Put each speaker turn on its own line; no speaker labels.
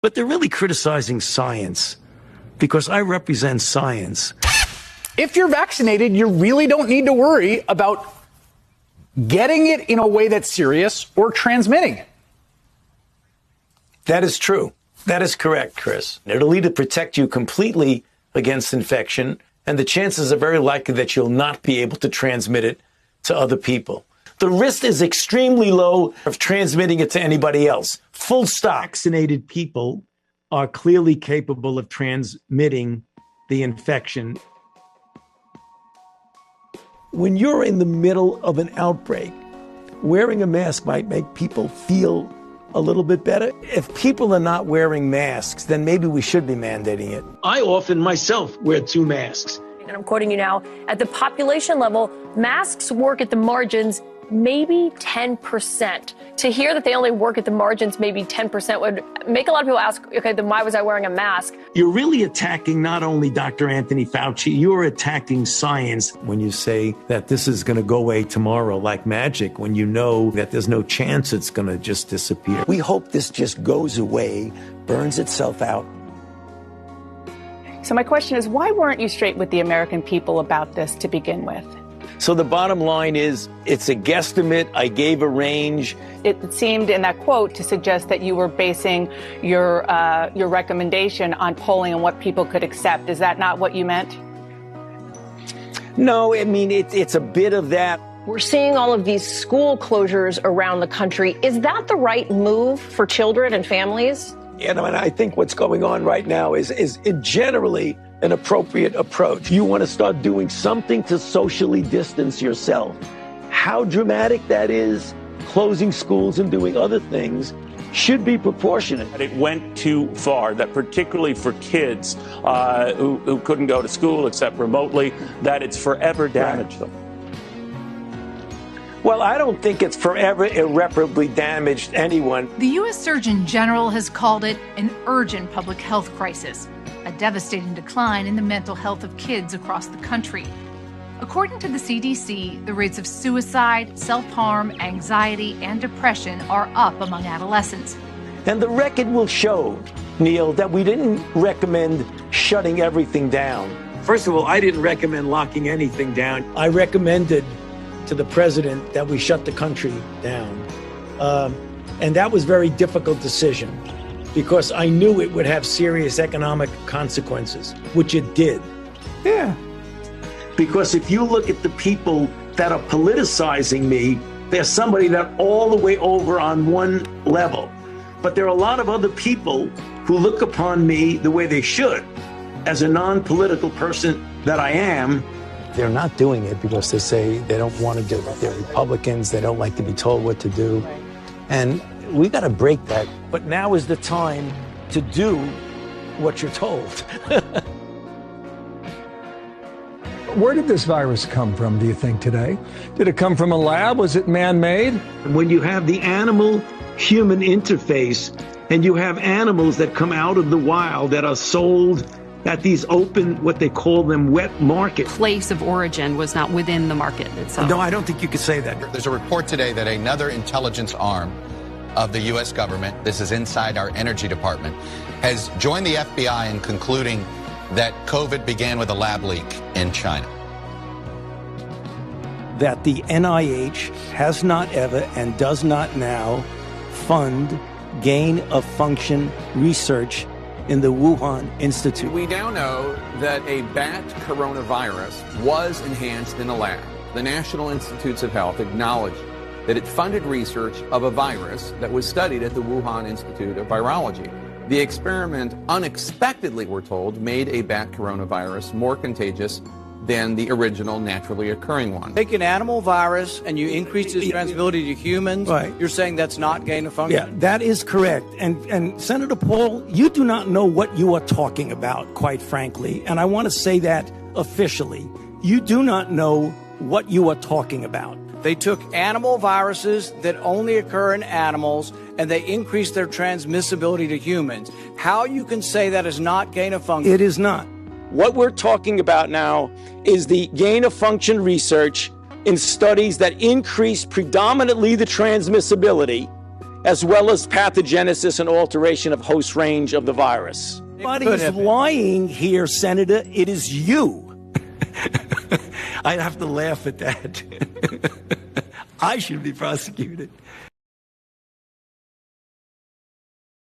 But they're really criticizing science because I represent science.
If you're vaccinated, you really don't need to worry about getting it in a way that's serious or transmitting it.
That is true. That is correct, Chris. It'll either protect you completely against infection, and the chances are very likely that you'll not be able to transmit it to other people. The risk is extremely low of transmitting it to anybody else. Full stop. Vaccinated people are clearly capable of transmitting the infection. When you're in the middle of an outbreak, wearing a mask might make people feel a little bit better. If people are not wearing masks, then maybe we should be mandating it. I often myself wear 2 masks.
And I'm quoting you now, at the population level, masks work at the margins, maybe 10%. To hear that they only work at the margins, maybe 10%, would make a lot of people ask, okay, then why was I wearing a mask?
You're really attacking not only Dr. Anthony Fauci, you're attacking science when you say that this is going to go away tomorrow like magic, when you know that there's no chance it's going to just disappear. We hope this just goes away, burns itself out.
So my question is, why weren't you straight with the American people about this to begin with?
So the bottom line is, it's a guesstimate. I gave a range.
It seemed in that quote to suggest that you were basing your recommendation on polling and what people could accept. Is that not what you meant?
No, I mean, it's a bit of that.
We're seeing all of these school closures around the country. Is that the right move for children and families?
And I think what's going on right now is generally an appropriate approach. You want to start doing something to socially distance yourself. How dramatic that is, closing schools and doing other things, should be proportionate.
It went too far, that particularly for kids who couldn't go to school except remotely, that it's forever damaged them.
Well, I don't think it's forever irreparably damaged anyone.
The U.S. Surgeon General has called it an urgent public health crisis, a devastating decline in the mental health of kids across the country. According to the CDC, the rates of suicide, self-harm, anxiety, and depression are up among adolescents.
And the record will show, Neil, that we didn't recommend shutting everything down. First of all, I didn't recommend locking anything down. I recommended to the president that we shut the country down. And that was a very difficult decision because I knew it would have serious economic consequences, which it did. Yeah. Because if you look at the people that are politicizing me, there's somebody that all the way over on one level. But there are a lot of other people who look upon me the way they should, as a non-political person that I am. They're not doing it because they say they don't want to do it. They're Republicans. They don't like to be told what to do. And we got to break that. But now is the time to do what you're told.
Where did this virus come from, do you think, today? Did it come from a lab? Was it man-made?
When you have the animal-human interface and you have animals that come out of the wild that are sold at these open, what they call them, wet markets.
Place of origin was not within the market itself.
No, I don't think you could say that.
There's a report today that another intelligence arm of the U.S. government, this is inside our energy department, has joined the FBI in concluding that COVID began with a lab leak in China.
That the NIH has not ever and does not now fund gain-of-function research in the Wuhan Institute.
We now know that a bat coronavirus was enhanced in a lab. The National Institutes of Health acknowledged that it funded research of a virus that was studied at the Wuhan Institute of Virology. The experiment unexpectedly, we're told, made a bat coronavirus more contagious than the original naturally occurring one.
Take an animal virus and you increase its transmissibility to humans.
Right.
You're saying that's not gain of function?
Yeah, that is correct. And Senator Paul, you do not know what you are talking about, quite frankly. And I want to say that officially. You do not know what you are talking about.
They took animal viruses that only occur in animals and they increased their transmissibility to humans. How you can say that is not gain of function?
It is not. What we're talking about now is the gain-of-function research in studies that increase predominantly the transmissibility as well as pathogenesis and alteration of host range of the virus.
Nobody's lying here, Senator. It is you. I'd have to laugh at that. I should be prosecuted.